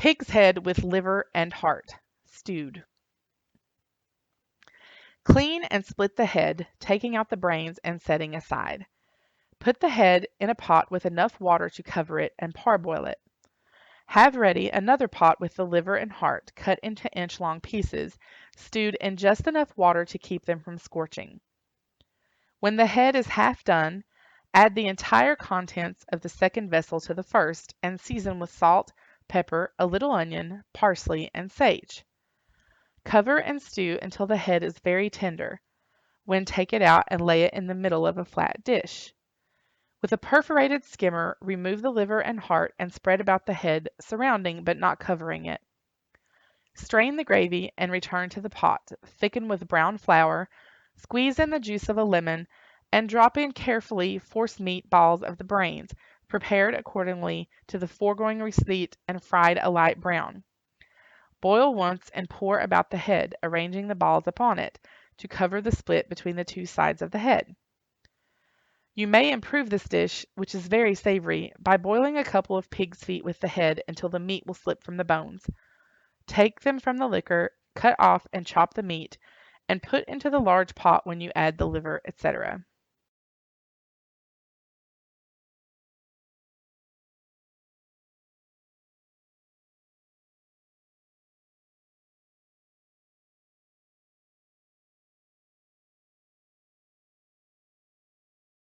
Pig's head with liver and heart, stewed. Clean and split the head, taking out the brains and setting aside. Put the head in a pot with enough water to cover it and parboil it. Have ready another pot with the liver and heart cut into inch-long pieces, stewed in just enough water to keep them from scorching. When the head is half done, add the entire contents of the second vessel to the first and season with salt, pepper, a little onion, parsley, and sage. Cover and stew until the head is very tender, when take it out and lay it in the middle of a flat dish. With a perforated skimmer, remove the liver and heart and spread about the head, surrounding but not covering it. Strain the gravy and return to the pot. Thicken with brown flour, squeeze in the juice of a lemon, and drop in carefully force-meat balls of the brains, prepared accordingly to the foregoing receipt and fried a light brown. Boil once and pour about the head, arranging the balls upon it, to cover the split between the two sides of the head. You may improve this dish, which is very savory, by boiling a couple of pig's feet with the head until the meat will slip from the bones. Take them from the liquor, cut off and chop the meat, and put into the large pot when you add the liver, etc.